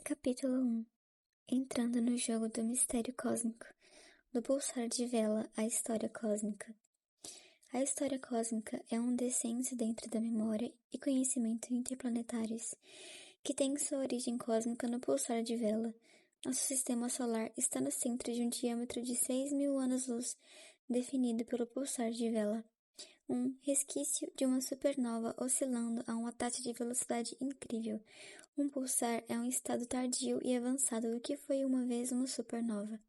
Capítulo 1. Entrando no jogo do mistério cósmico. Do pulsar de vela à história cósmica. A história cósmica é um descenso dentro da memória e conhecimento interplanetários, que tem sua origem cósmica no pulsar de vela. Nosso sistema solar está no centro de um diâmetro de 6.000 anos-luz, definido pelo pulsar de vela. Um resquício de uma supernova oscilando a uma taxa de velocidade incrível. Um pulsar é um estado tardio e avançado do que foi uma vez uma supernova.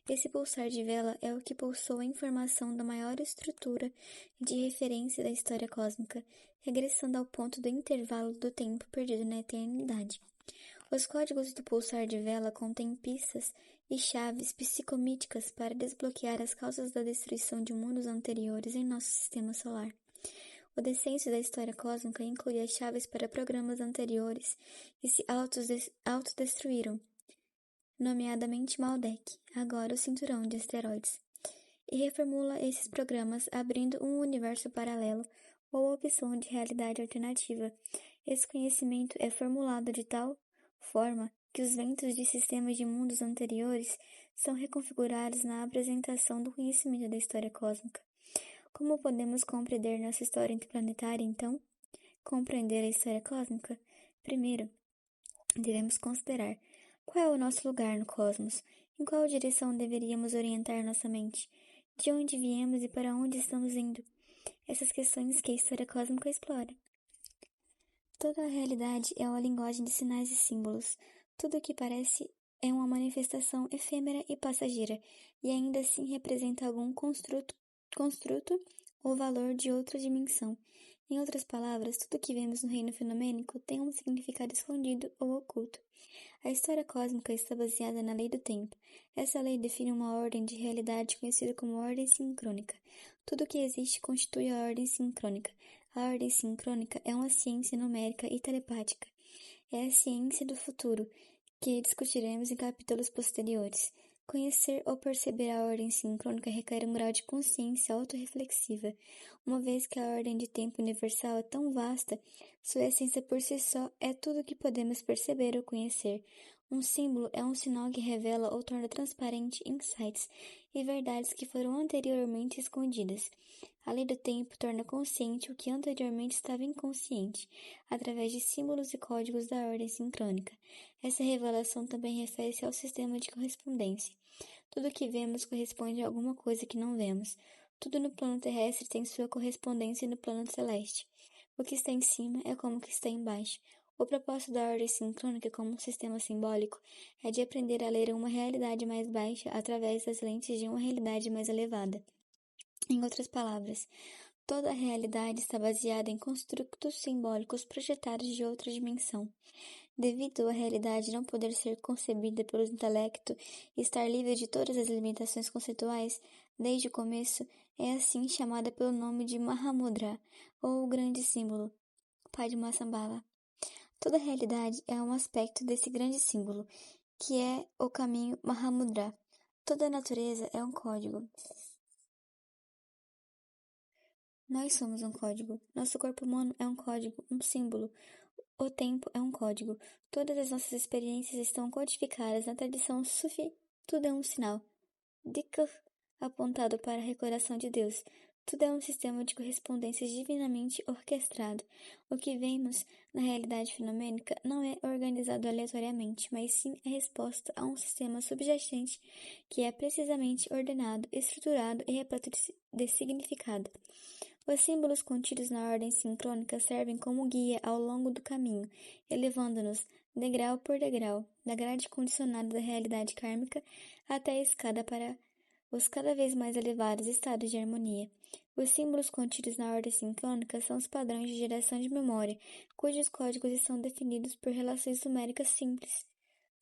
Esse pulsar de vela é o que pulsou a informação da maior estrutura de referência da história cósmica, regressando ao ponto do intervalo do tempo perdido na eternidade. Os códigos do pulsar de vela contêm pistas e chaves psicomíticas para desbloquear as causas da destruição de mundos anteriores em nosso sistema solar. O descenso da história cósmica inclui as chaves para programas anteriores que se autodestruíram, nomeadamente Maldek, agora o cinturão de asteroides, e reformula esses programas abrindo um universo paralelo ou opção de realidade alternativa. Esse conhecimento é formulado de tal forma que os ventos de sistemas de mundos anteriores são reconfigurados na apresentação do conhecimento da história cósmica. Como podemos compreender nossa história interplanetária, então? Compreender a história cósmica? Primeiro, devemos considerar qual é o nosso lugar no cosmos, em qual direção deveríamos orientar nossa mente, de onde viemos e para onde estamos indo. Essas questões que a história cósmica explora. Toda a realidade é uma linguagem de sinais e símbolos. Tudo o que parece é uma manifestação efêmera e passageira, e ainda assim representa algum construto ou valor de outra dimensão. Em outras palavras, tudo que vemos no reino fenomênico tem um significado escondido ou oculto. A história cósmica está baseada na lei do tempo. Essa lei define uma ordem de realidade conhecida como ordem sincrônica. Tudo que existe constitui a ordem sincrônica. A ordem sincrônica é uma ciência numérica e telepática. É a ciência do futuro, que discutiremos em capítulos posteriores. Conhecer ou perceber a ordem sincrônica requer um grau de consciência autorreflexiva, uma vez que a ordem de tempo universal é tão vasta, sua essência por si só é tudo o que podemos perceber ou conhecer. Um símbolo é um sinal que revela ou torna transparente insights e verdades que foram anteriormente escondidas. A lei do tempo torna consciente o que anteriormente estava inconsciente, através de símbolos e códigos da ordem sincrônica. Essa revelação também refere-se ao sistema de correspondência. Tudo que vemos corresponde a alguma coisa que não vemos. Tudo no plano terrestre tem sua correspondência no plano celeste. O que está em cima é como o que está embaixo. O propósito da ordem sincrônica como um sistema simbólico é de aprender a ler uma realidade mais baixa através das lentes de uma realidade mais elevada. Em outras palavras, toda a realidade está baseada em construtos simbólicos projetados de outra dimensão. Devido à realidade não poder ser concebida pelo intelecto e estar livre de todas as limitações conceituais, desde o começo, é assim chamada pelo nome de Mahamudra, ou o grande símbolo, Padmasambhava. Toda realidade é um aspecto desse grande símbolo, que é o caminho Mahamudra. Toda a natureza é um código. Nós somos um código. Nosso corpo humano é um código, um símbolo. O tempo é um código. Todas as nossas experiências estão codificadas na tradição Sufi. Tudo é um sinal. Dhikr, apontado para a recordação de Deus. Tudo é um sistema de correspondência divinamente orquestrado. O que vemos na realidade fenomênica não é organizado aleatoriamente, mas sim é resposta a um sistema subjacente que é precisamente ordenado, estruturado e repleto de significado. Os símbolos contidos na ordem sincrônica servem como guia ao longo do caminho, elevando-nos, degrau por degrau, da grade condicionada da realidade kármica até a escada para os cada vez mais elevados estados de harmonia. Os símbolos contidos na ordem sincrônica são os padrões de geração de memória, cujos códigos estão definidos por relações numéricas simples.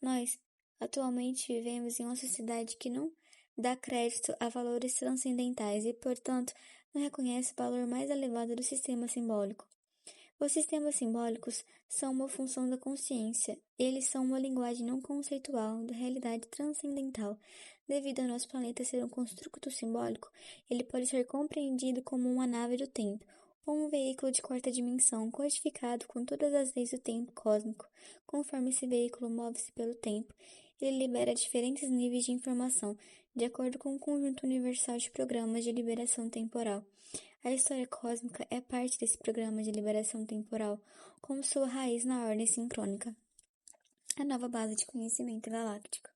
Nós, atualmente, vivemos em uma sociedade que não dá crédito a valores transcendentais e, portanto, não reconhece o valor mais elevado do sistema simbólico. Os sistemas simbólicos são uma função da consciência. Eles são uma linguagem não conceitual da realidade transcendental. Devido ao nosso planeta ser um construto simbólico, ele pode ser compreendido como uma nave do tempo, como um veículo de quarta dimensão, codificado com todas as leis do tempo cósmico. Conforme esse veículo move-se pelo tempo, ele libera diferentes níveis de informação, de acordo com um conjunto universal de programas de liberação temporal. A história cósmica é parte desse programa de liberação temporal, com sua raiz na ordem sincrônica, a nova base de conhecimento galáctico.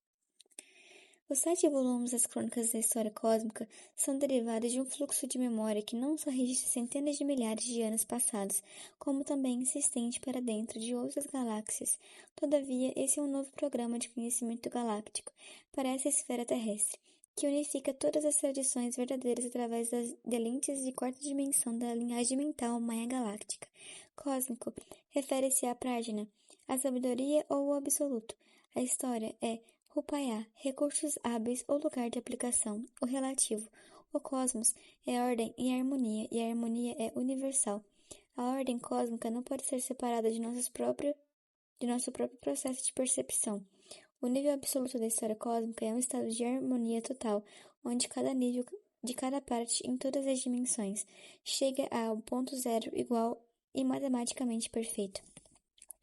Os 7 volumes das Crônicas da História Cósmica são derivados de um fluxo de memória que não só registra centenas de milhares de anos passados, como também se estende para dentro de outras galáxias. Todavia, esse é um novo programa de conhecimento galáctico para essa esfera terrestre, que unifica todas as tradições verdadeiras através das lentes de quarta dimensão da linhagem mental maia galáctica. Cósmico refere-se à Prajna, a sabedoria ou o absoluto. A história é Upaya, recursos hábeis ou lugar de aplicação, o relativo. O cosmos é ordem e a harmonia é universal. A ordem cósmica não pode ser separada de nosso próprio processo de percepção. O nível absoluto da história cósmica é um estado de harmonia total, onde cada nível de cada parte em todas as dimensões chega ao ponto zero igual e matematicamente perfeito.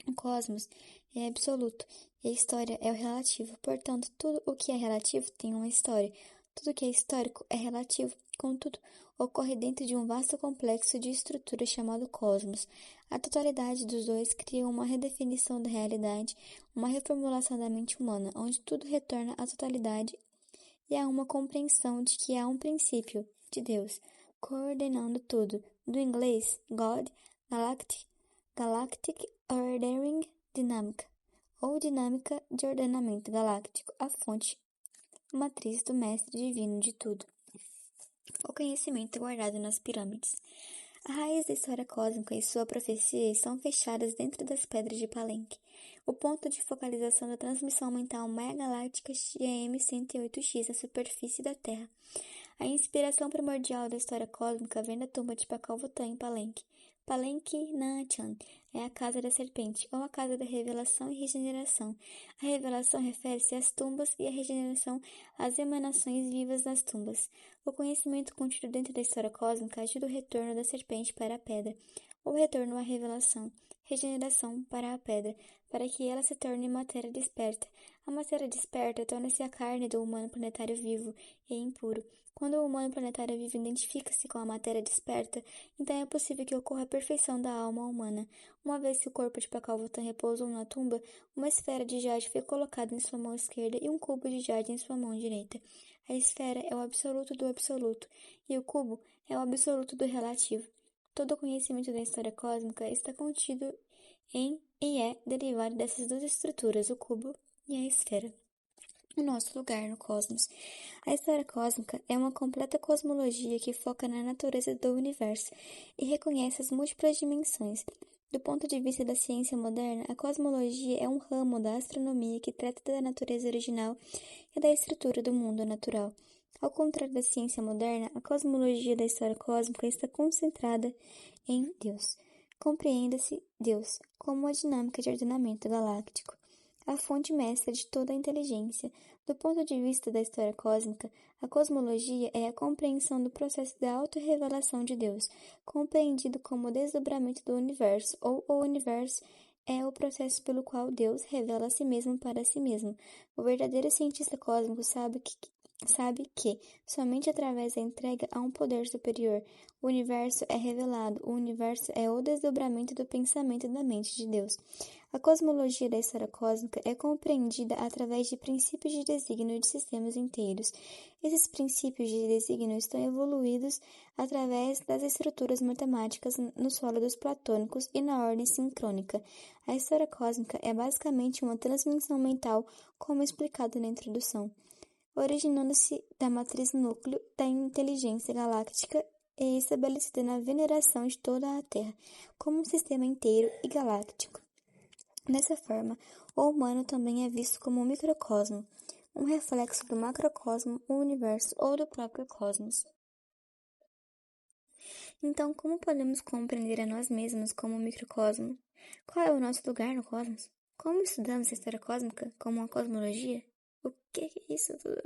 O cosmos é absoluto e a história é o relativo. Portanto, tudo o que é relativo tem uma história. Tudo o que é histórico é relativo. Contudo, ocorre dentro de um vasto complexo de estrutura chamado cosmos. A totalidade dos dois cria uma redefinição da realidade, uma reformulação da mente humana, onde tudo retorna à totalidade e há uma compreensão de que há um princípio de Deus coordenando tudo. Do inglês, God, Galactic Ordering Dynamic, ou dinâmica de ordenamento galáctico, a fonte matriz do mestre divino de tudo. O conhecimento guardado nas pirâmides. A raiz da história cósmica e sua profecia estão fechadas dentro das pedras de Palenque, o ponto de focalização da transmissão mental maia galáctica GM108X na superfície da Terra. A inspiração primordial da história cósmica vem da tumba de Pacal-Votan em Palenque. Palenque Nanchan é a casa da serpente, ou a casa da revelação e regeneração. A revelação refere-se às tumbas e a regeneração às emanações vivas nas tumbas. O conhecimento contido dentro da história cósmica ajuda o retorno da serpente para a pedra, ou retorno à revelação, regeneração para a pedra, para que ela se torne matéria desperta. A matéria desperta torna-se a carne do humano planetário vivo e impuro. Quando o humano planetário vivo identifica-se com a matéria desperta, então é possível que ocorra a perfeição da alma humana. Uma vez que o corpo de Pacal-Votan repousou na tumba, uma esfera de jade foi colocada em sua mão esquerda e um cubo de jade em sua mão direita. A esfera é o absoluto do absoluto, e o cubo é o absoluto do relativo. Todo o conhecimento da história cósmica está contido em e é derivado dessas duas estruturas, o cubo e a esfera. O nosso lugar no cosmos. A história cósmica é uma completa cosmologia que foca na natureza do universo e reconhece as múltiplas dimensões. Do ponto de vista da ciência moderna, a cosmologia é um ramo da astronomia que trata da natureza original e da estrutura do mundo natural. Ao contrário da ciência moderna, a cosmologia da história cósmica está concentrada em Deus. Compreenda-se Deus como a dinâmica de ordenamento galáctico, a fonte mestra de toda a inteligência. Do ponto de vista da história cósmica, a cosmologia é a compreensão do processo da autorrevelação de Deus, compreendido como o desdobramento do universo, ou o universo é o processo pelo qual Deus revela a si mesmo para si mesmo. O verdadeiro cientista cósmico sabe que somente através da entrega a um poder superior, o universo é revelado, o universo é o desdobramento do pensamento da mente de Deus. A cosmologia da história cósmica é compreendida através de princípios de desígnio de sistemas inteiros. Esses princípios de desígnio estão evoluídos através das estruturas matemáticas nos sólidos platônicos e na ordem sincrônica. A história cósmica é basicamente uma transmissão mental, como explicado na introdução, originando-se da matriz núcleo da inteligência galáctica e estabelecida na veneração de toda a Terra, como um sistema inteiro e galáctico. Dessa forma, o humano também é visto como um microcosmo, um reflexo do macrocosmo, o universo ou do próprio cosmos. Então, como podemos compreender a nós mesmos como um microcosmo? Qual é o nosso lugar no cosmos? Como estudamos a história cósmica como uma cosmologia? O que é isso tudo?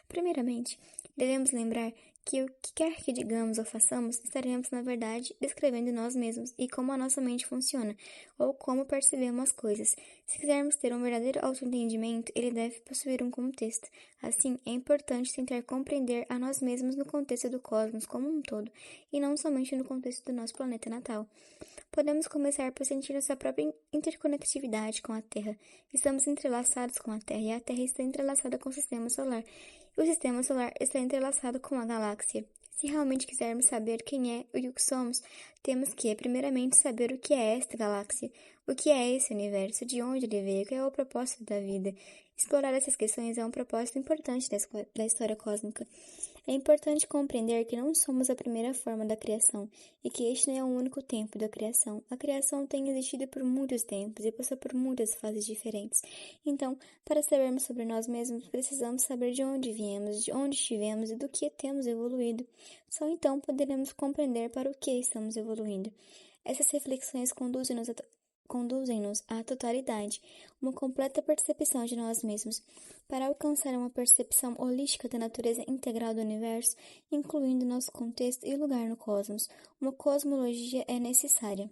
Primeiramente, devemos lembrar que o que quer que digamos ou façamos, estaremos, na verdade, descrevendo nós mesmos e como a nossa mente funciona, ou como percebemos as coisas. Se quisermos ter um verdadeiro autoentendimento, ele deve possuir um contexto. Assim, é importante tentar compreender a nós mesmos no contexto do cosmos como um todo, e não somente no contexto do nosso planeta natal. Podemos começar por sentir nossa própria interconectividade com a Terra. Estamos entrelaçados com a Terra e a Terra está entrelaçada com o Sistema Solar. E o Sistema Solar está entrelaçado com a galáxia. Se realmente quisermos saber quem é e o que somos, temos que, primeiramente, saber o que é esta galáxia, o que é esse universo, de onde ele veio, qual é o propósito da vida. Explorar essas questões é um propósito importante da história cósmica. É importante compreender que não somos a primeira forma da criação e que este não é o único tempo da criação. A criação tem existido por muitos tempos e passou por muitas fases diferentes. Então, para sabermos sobre nós mesmos, precisamos saber de onde viemos, de onde estivemos e do que temos evoluído. Só então poderemos compreender para o que estamos evoluindo. Essas reflexões conduzem-nos à totalidade, uma completa percepção de nós mesmos. Para alcançar uma percepção holística da natureza integral do universo, incluindo nosso contexto e lugar no cosmos, uma cosmologia é necessária.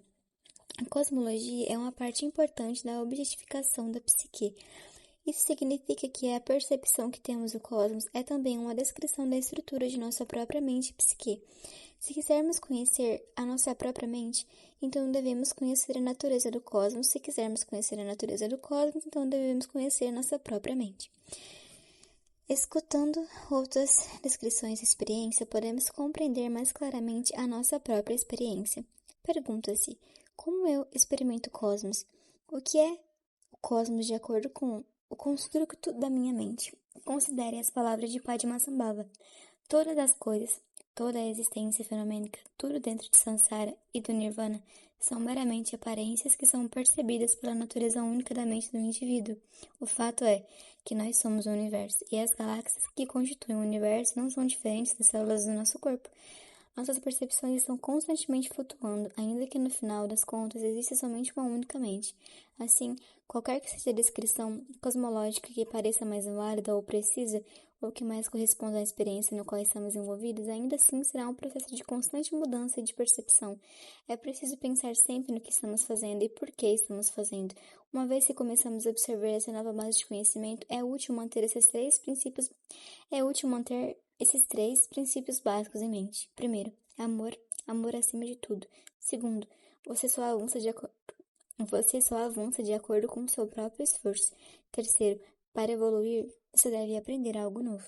A cosmologia é uma parte importante da objetificação da psique. Isso significa que a percepção que temos do cosmos é também uma descrição da estrutura de nossa própria mente e psique. Se quisermos conhecer a nossa própria mente, então devemos conhecer a natureza do cosmos. Se quisermos conhecer a natureza do cosmos, então devemos conhecer a nossa própria mente. Escutando outras descrições de experiência, podemos compreender mais claramente a nossa própria experiência. Pergunta-se, como eu experimento o cosmos? O que é o cosmos de acordo com o construto da minha mente? Considere as palavras de Padmasambhava. Todas as coisas, toda a existência fenomênica, tudo dentro de Sansara e do Nirvana, são meramente aparências que são percebidas pela natureza única da mente do indivíduo. O fato é que nós somos o universo, e as galáxias que constituem o universo não são diferentes das células do nosso corpo. Nossas percepções estão constantemente flutuando, ainda que no final das contas exista somente uma única mente. Assim, qualquer que seja a descrição cosmológica que pareça mais válida ou precisa, ou que mais corresponda à experiência no qual estamos envolvidos, ainda assim será um processo de constante mudança de percepção. É preciso pensar sempre no que estamos fazendo e por que estamos fazendo. Uma vez que começamos a observar essa nova base de conhecimento, é útil manter esses três princípios básicos em mente. Primeiro, amor, amor acima de tudo. Segundo, você só avança de acordo com o seu próprio esforço. Terceiro, para evoluir, você deve aprender algo novo.